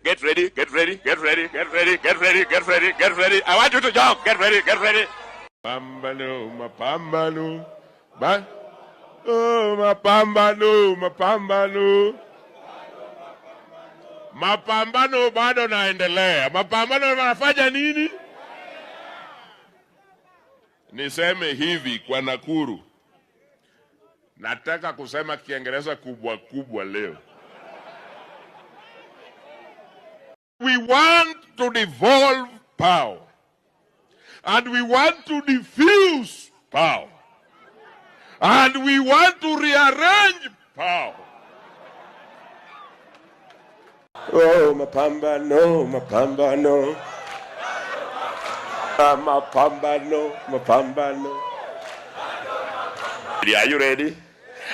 Get ready, get ready, get ready, get ready, get ready, get ready, get ready. I want you to jump. Get ready, get ready. Mapambano, mapambano. Oh, mapambano, mapambano. Mapambano bado naendelea. Mapambano yanafanya nini? Niseme hivi kwa Nakuru. Nataka kusema Kiingereza kubwa kubwa leo. We want to devolve power. And we want to diffuse power. And we want to rearrange power. Oh, mapambano, mapambano. Mapambano, mapambano. Are you ready?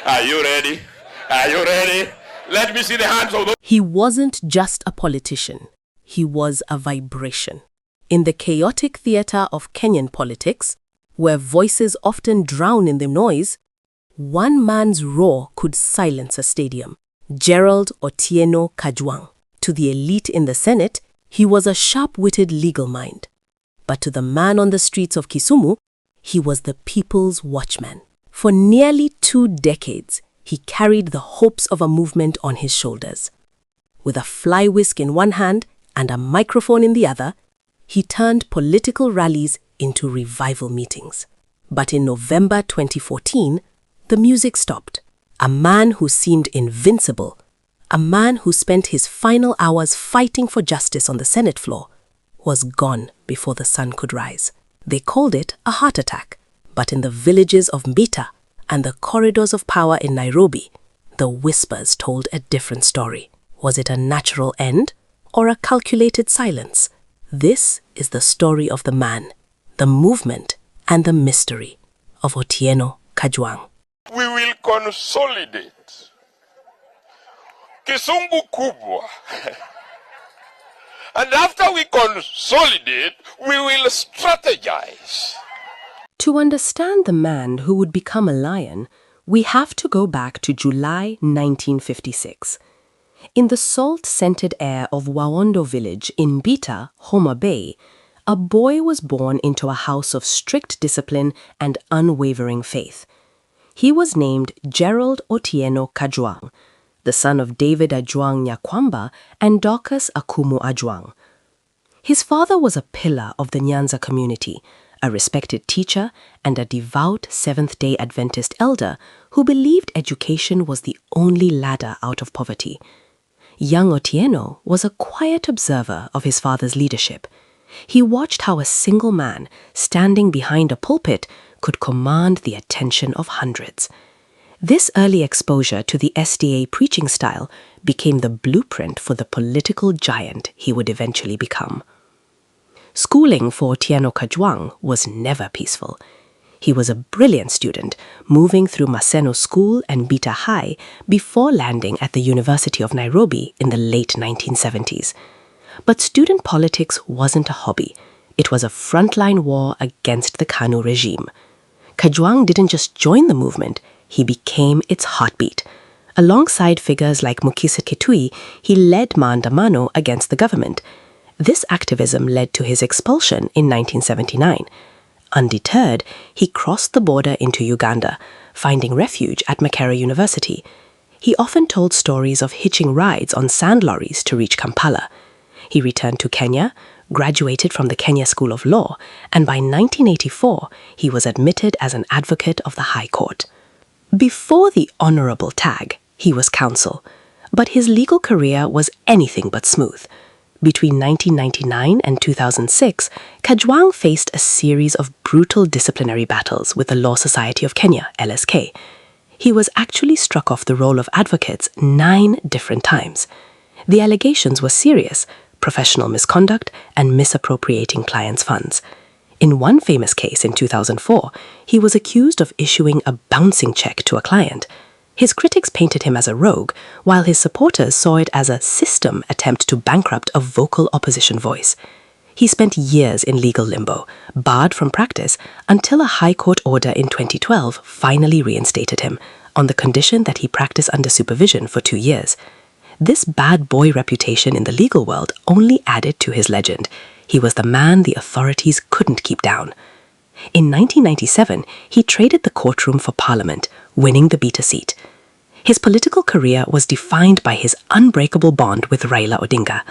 Are you ready? Are you ready? Let me see the hands of those. He wasn't just a politician. He was a vibration. In the chaotic theater of Kenyan politics, where voices often drown in the noise, one man's roar could silence a stadium. Gerald Otieno Kajwang. To the elite in the Senate, he was a sharp-witted legal mind. But to the man on the streets of Kisumu, he was the people's watchman. For nearly 2 decades, he carried the hopes of a movement on his shoulders. With a fly whisk in one hand and a microphone in the other, he turned political rallies into revival meetings. But in November 2014, the music stopped. A man who seemed invincible, a man who spent his final hours fighting for justice on the Senate floor, was gone before the sun could rise. They called it a heart attack, but in the villages of Mbita and the corridors of power in Nairobi, the whispers told a different story. Was it a natural end or a calculated silence? This is the story of the man, the movement, and the mystery of Otieno Kajwang. We will consolidate. Kisungu kubwa. And after we consolidate, we will strategize. To understand the man who would become a lion, we have to go back to July 1956. In the salt-scented air of Waondo village in Mbita, Homa Bay, a boy was born into a house of strict discipline and unwavering faith. He was named Gerald Otieno Kajwang, the son of David Ajwang Nyakwamba and Dorcas Akumu Ajwang. His father was a pillar of the Nyanza community, a respected teacher and a devout Seventh-day Adventist elder who believed education was the only ladder out of poverty. Young Otieno was a quiet observer of his father's leadership. He watched how a single man, standing behind a pulpit, could command the attention of hundreds. This early exposure to the SDA preaching style became the blueprint for the political giant he would eventually become. Schooling for Otieno Kajwang was never peaceful. He was a brilliant student, moving through Maseno School and Bita High before landing at the University of Nairobi in the late 1970s. But student politics wasn't a hobby. It was a frontline war against the KANU regime. Kajwang didn't just join the movement, he became its heartbeat. Alongside figures like Mukisa Kitui, he led maandamano against the government. This activism led to his expulsion in 1979. Undeterred, he crossed the border into Uganda, finding refuge at Makerere University. He often told stories of hitching rides on sand lorries to reach Kampala. He returned to Kenya, graduated from the Kenya School of Law, and by 1984, he was admitted as an advocate of the High Court. Before the honorable tag, he was counsel, but his legal career was anything but smooth. Between 1999 and 2006, Kajwang faced a series of brutal disciplinary battles with the Law Society of Kenya, LSK. He was actually struck off the roll of advocates 9 different times. The allegations were serious: professional misconduct and misappropriating clients' funds. In one famous case in 2004, he was accused of issuing a bouncing check to a client. His critics painted him as a rogue, while his supporters saw it as a system attempt to bankrupt a vocal opposition voice. He spent years in legal limbo, barred from practice, until a High Court order in 2012 finally reinstated him, on the condition that he practice under supervision for 2 years. This bad boy reputation in the legal world only added to his legend. He was the man the authorities couldn't keep down. In 1997, he traded the courtroom for parliament, winning the Beta seat. His political career was defined by his unbreakable bond with Raila Odinga.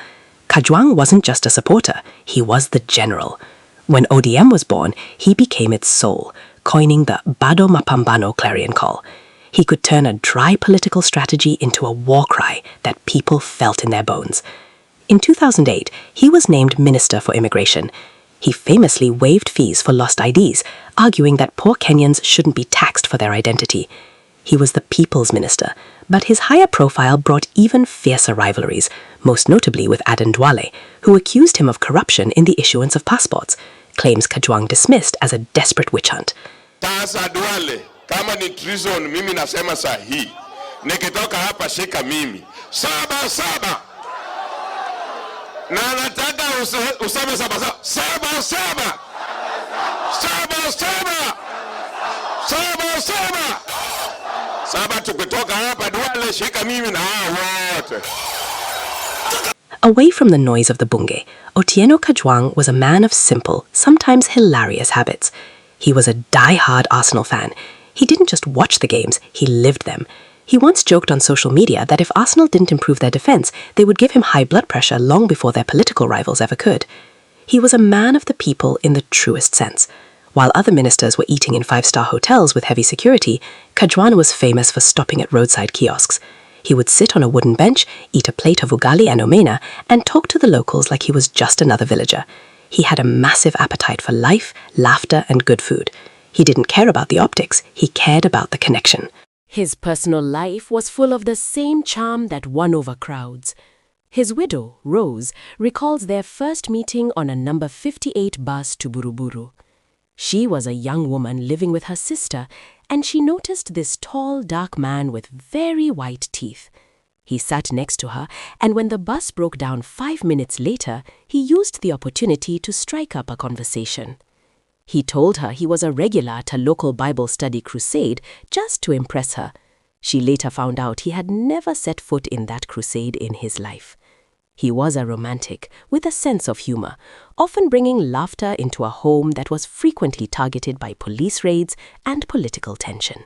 Kajwang wasn't just a supporter, he was the general. When ODM was born, he became its soul, coining the Bado Mapambano clarion call. He could turn a dry political strategy into a war cry that people felt in their bones. In 2008, he was named Minister for Immigration. He famously waived fees for lost IDs, arguing that poor Kenyans shouldn't be taxed for their identity. He was the people's minister, but his higher profile brought even fiercer rivalries, most notably with Aden Duale, who accused him of corruption in the issuance of passports, claims Kajwang dismissed as a desperate witch hunt. Sasa Duale, kama ni treason, mimi nasema sahi. Nikitoka hapa shika mimi. Saba saba. Na nataka useme saba saba. Saba saba. Saba saba. Saba saba. Saba tukitoka hapa Duale shika mimi na wote. Away from the noise of the bunge, Otieno Kajwang was a man of simple, sometimes hilarious habits. He was a die-hard Arsenal fan. He didn't just watch the games, he lived them. He once joked on social media that if Arsenal didn't improve their defense, they would give him high blood pressure long before their political rivals ever could. He was a man of the people in the truest sense. While other ministers were eating in five-star hotels with heavy security, Kajwang was famous for stopping at roadside kiosks. He would sit on a wooden bench, eat a plate of ugali and omena, and talk to the locals like he was just another villager. He had a massive appetite for life, laughter, and good food. He didn't care about the optics, he cared about the connection. His personal life was full of the same charm that won over crowds. His widow, Rose, recalls their first meeting on a number 58 bus to Buruburu. She was a young woman living with her sister, and she noticed this tall, dark man with very white teeth. He sat next to her, and when the bus broke down 5 minutes later, he used the opportunity to strike up a conversation. He told her he was a regular at a local Bible study crusade just to impress her. She later found out he had never set foot in that crusade in his life. He was a romantic with a sense of humor, often bringing laughter into a home that was frequently targeted by police raids and political tension.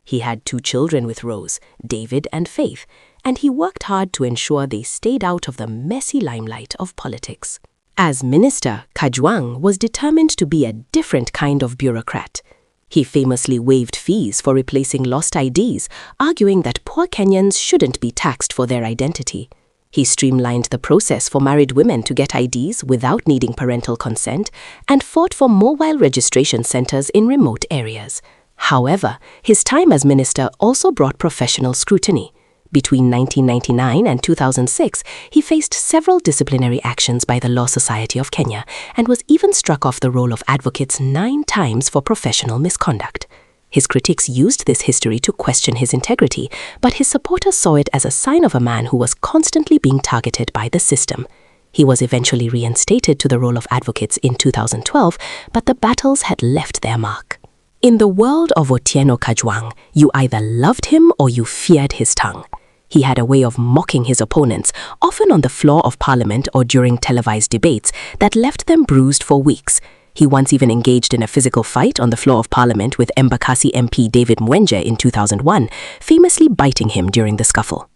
He had 2 children with Rose, David and Faith, and he worked hard to ensure they stayed out of the messy limelight of politics. As minister, Kajwang was determined to be a different kind of bureaucrat. He famously waived fees for replacing lost IDs, arguing that poor Kenyans shouldn't be taxed for their identity. He streamlined the process for married women to get IDs without needing parental consent and fought for mobile registration centers in remote areas. However, his time as minister also brought professional scrutiny. Between 1999 and 2006, he faced several disciplinary actions by the Law Society of Kenya and was even struck off the roll of advocates 9 times for professional misconduct. His critics used this history to question his integrity, but his supporters saw it as a sign of a man who was constantly being targeted by the system. He was eventually reinstated to the role of advocates in 2012, but the battles had left their mark. In the world of Otieno Kajwang, you either loved him or you feared his tongue. He had a way of mocking his opponents, often on the floor of Parliament or during televised debates, that left them bruised for weeks. He once even engaged in a physical fight on the floor of Parliament with Embakasi MP David Mwenje in 2001, famously biting him during the scuffle.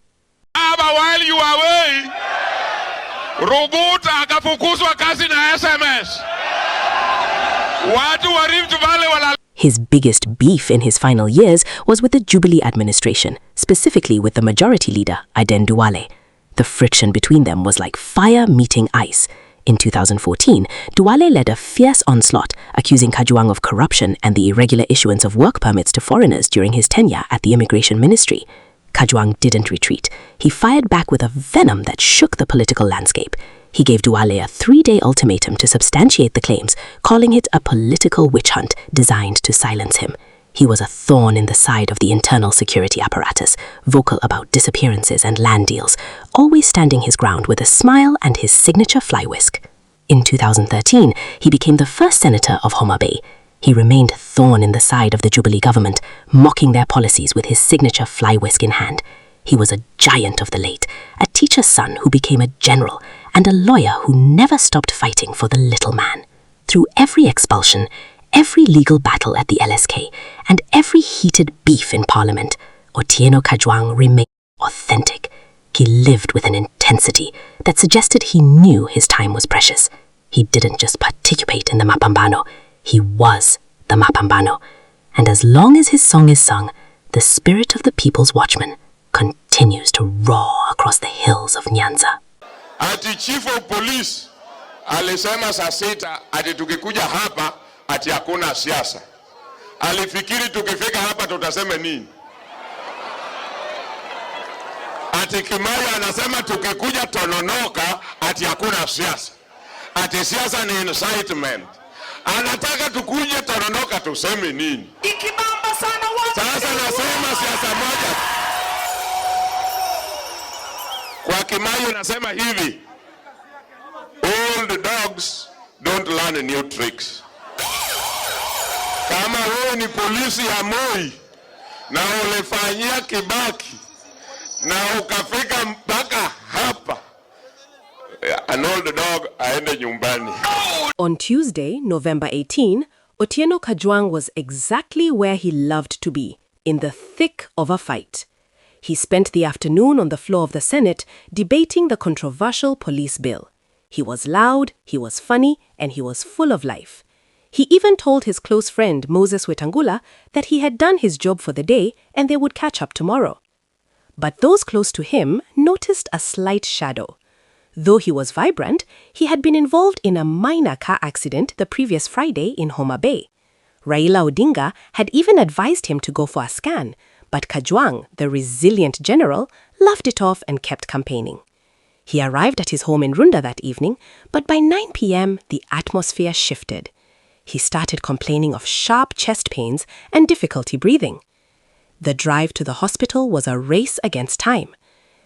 While you are away, Ruguta akafukuzwa kazi na SMS. Watu wa Rift Valley wala. His biggest beef in his final years was with the Jubilee administration, specifically with the majority leader, Aden Duale. The friction between them was like fire meeting ice. In 2014, Duale led a fierce onslaught, accusing Kajwang of corruption and the irregular issuance of work permits to foreigners during his tenure at the Immigration Ministry. Kajwang didn't retreat. He fired back with a venom that shook the political landscape. He gave Duale a 3-day ultimatum to substantiate the claims, calling it a political witch hunt designed to silence him. He was a thorn in the side of the internal security apparatus, vocal about disappearances and land deals, always standing his ground with a smile and his signature fly whisk. In 2013, he became the first senator of Homa Bay. He remained a thorn in the side of the Jubilee government, mocking their policies with his signature fly whisk in hand. He was a giant of the late, a teacher's son who became a general, and a lawyer who never stopped fighting for the little man. Through every expulsion, every legal battle at the LSK, and every heated beef in Parliament, Otieno Kajwang remained authentic. He lived with an intensity that suggested he knew his time was precious. He didn't just participate in the Mapambano, he was the Mapambano. And as long as his song is sung, the spirit of the people's watchman continues to roar across the hills of Nyanza. Ati chief of police alisema saa 6 ati tukikuja hapa ati hakuna siasa. Alifikiri tukifika hapa tutaseme nini? Ati Kimaya anasema tukikuja tononoka ati hakuna siasa. Ati siasa ni incitement. Anataka tukuje tononoka tuseme nini? Ikibamba sana watu. Sasa nasema siasa moja. Kwa Kimaya nasema hivi. Old dogs don't learn new tricks. Kama wewe ni polisi ya Moi na ulifanyia Kibaki na ukafika mpaka hapa, an old dog aende nyumbani. On Tuesday, November 18, Otieno Kajwang was exactly where he loved to be, in the thick of a fight. He spent the afternoon on the floor of the Senate debating the controversial police bill. He was loud, he was funny, and he was full of life. He even told his close friend Moses Wetangula that he had done his job for the day and they would catch up tomorrow. But those close to him noticed a slight shadow. Though he was vibrant, he had been involved in a minor car accident the previous Friday in Homa Bay. Raila Odinga had even advised him to go for a scan, but Kajwang, the resilient general, laughed it off and kept campaigning. He arrived at his home in Runda that evening, but by 9 p.m. the atmosphere shifted. He started complaining of sharp chest pains and difficulty breathing. The drive to the hospital was a race against time.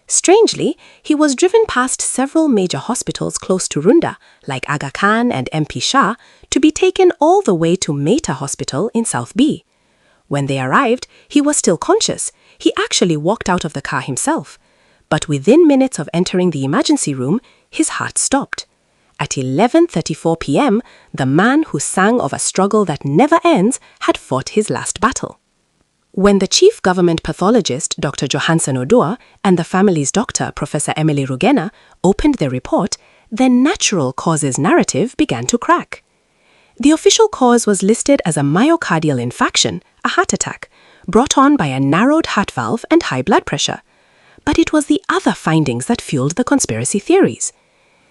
Strangely, he was driven past several major hospitals close to Runda, like Aga Khan and MP Shah, to be taken all the way to Meta Hospital in South B. When they arrived, he was still conscious. He actually walked out of the car himself. But within minutes of entering the emergency room, his heart stopped. At 11:34 p.m., the man who sang of a struggle that never ends had fought his last battle. When the chief government pathologist, Dr. Johansen Odua, and the family's doctor, Professor Emily Rugena, opened their report, their natural causes narrative began to crack. The official cause was listed as a myocardial infarction, a heart attack, brought on by a narrowed heart valve and high blood pressure. But it was the other findings that fueled the conspiracy theories.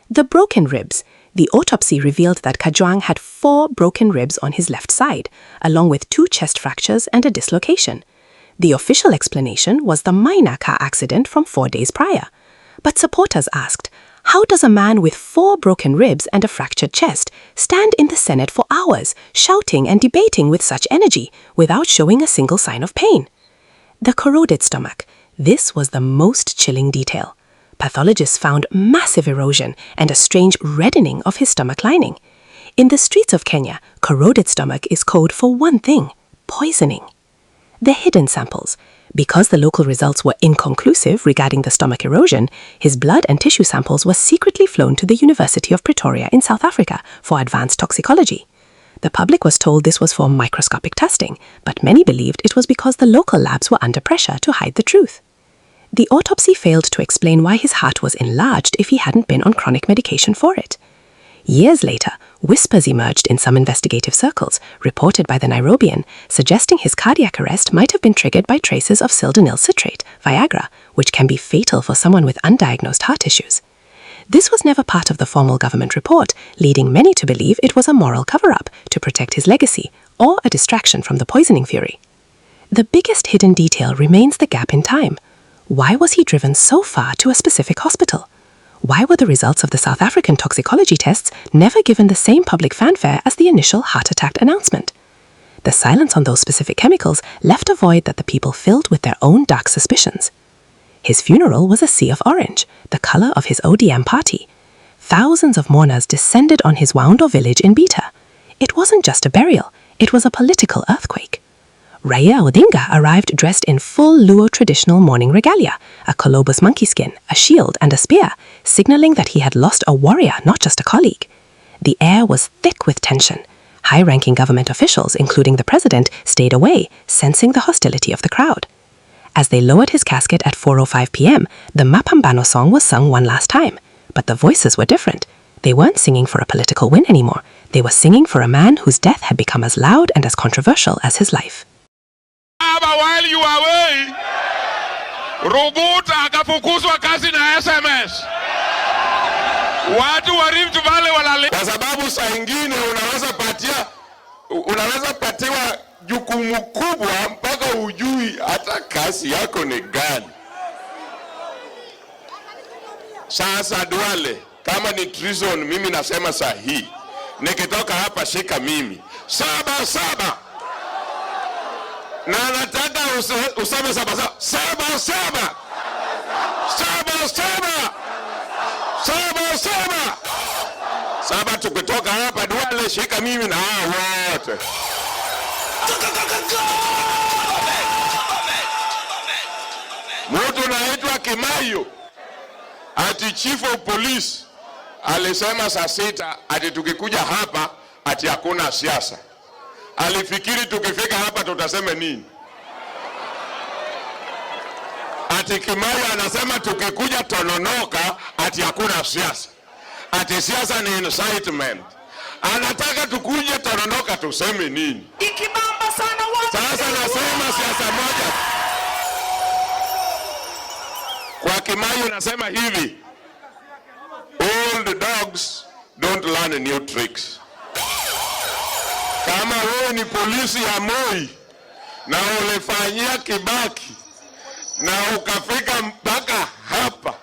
The broken ribs. The autopsy revealed that Kajwang had 4 broken ribs on his left side, along with 2 chest fractures and a dislocation. The official explanation was the minor car accident from 4 days prior. But supporters asked, how does a man with 4 broken ribs and a fractured chest stand in the Senate for hours, shouting and debating with such energy, without showing a single sign of pain? The corroded stomach. This was the most chilling detail. Pathologists found massive erosion and a strange reddening of his stomach lining. In the streets of Kenya, corroded stomach is code for one thing: poisoning. The hidden samples. Because the local results were inconclusive regarding the stomach erosion, his blood and tissue samples were secretly flown to the University of Pretoria in South Africa for advanced toxicology. The public was told this was for microscopic testing, but many believed it was because the local labs were under pressure to hide the truth. The autopsy failed to explain why his heart was enlarged if he hadn't been on chronic medication for it. Years later, whispers emerged in some investigative circles, reported by the Nairobian, suggesting his cardiac arrest might have been triggered by traces of sildenafil citrate, Viagra, which can be fatal for someone with undiagnosed heart issues. This was never part of the formal government report, leading many to believe it was a moral cover-up to protect his legacy, or a distraction from the poisoning fury. The biggest hidden detail remains the gap in time. Why was he driven so far to a specific hospital? Why were the results of the South African toxicology tests never given the same public fanfare as the initial heart attack announcement? The silence on those specific chemicals left a void that the people filled with their own dark suspicions. His funeral was a sea of orange, the color of his ODM party. Thousands of mourners descended on his Waundo village in Beta. It wasn't just a burial, it was a political earthquake. Raila Odinga arrived dressed in full Luo traditional mourning regalia, a colobus monkey skin, a shield and a spear, signaling that he had lost a warrior, not just a colleague. The air was thick with tension. High-ranking government officials, including the president, stayed away, sensing the hostility of the crowd. As they lowered his casket at 4:05 p.m., the Mapambano song was sung one last time. But the voices were different. They weren't singing for a political win anymore. They were singing for a man whose death had become as loud and as controversial as his life. While you are away, Ruguta akafukuzwa kazi na SMS. Watu wa Rift Valley walale. Kwa sababu saa ingine unaweza patiwa jukumu kubwa mpaka ujui hata kazi yako ni gani. Sasa Duale, kama ni treason, mimi nasema sahihi. Nikitoka hapa shika mimi. 7-7. Na nataka useme 7-7. 7-7. 7-7. 7-7. Saba tukitoka hapa Duale shika mimi na hao wote. Mtu naitwa Kimayo ati chief of police alisema saa 6 ati tukikuja hapa ati hakuna siasa. Alifikiri tukifika hapa tutasema nini? Ati Kimayo anasema tukikuja Tononoka ati hakuna siasa. Ati siasa ni incitement. Anataka tukuje Tononoka tuseme nini? Ikibamba sana watu. Sasa nasema siasa moja. Kwa Kimayo nasema hivi. Old dogs don't learn new tricks. Kama wewe ni polisi ya Moi na ulifanyia Kibaki na ukafika mpaka hapa,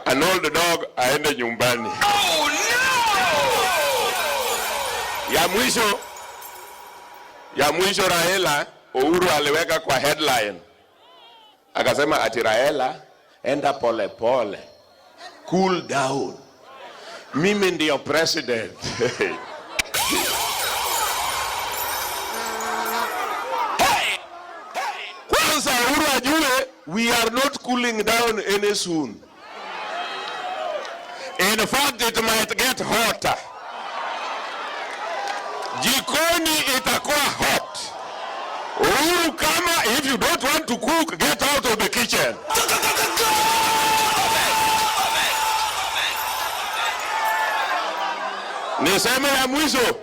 an old dog aende nyumbani. Oh no! Ya mwisho Raila, Uhuru aliweka kwa headline. Akasema ati Raila enda pole pole. Cool down. Mimi ndio president. Kwanza Uhuru ajue, we are not cooling down any soon. In fact, it might get hotter. Jikoni itakuwa hot. Uhuru, kama if you don't want to cook, get out of the kitchen. Niseme ya mwisho.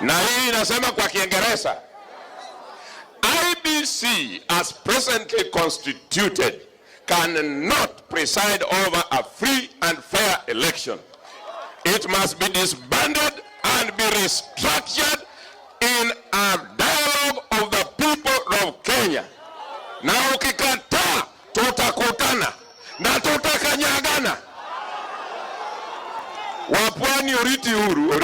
Na hii inasema kwa Kiingereza. IBC as presently constituted cannot preside over a free and fair election. It must be disbanded and be restructured in a dialogue of the people of Kenya. Na ukikataa tutakutana na tutakanyagana. Wapwani oriti huru.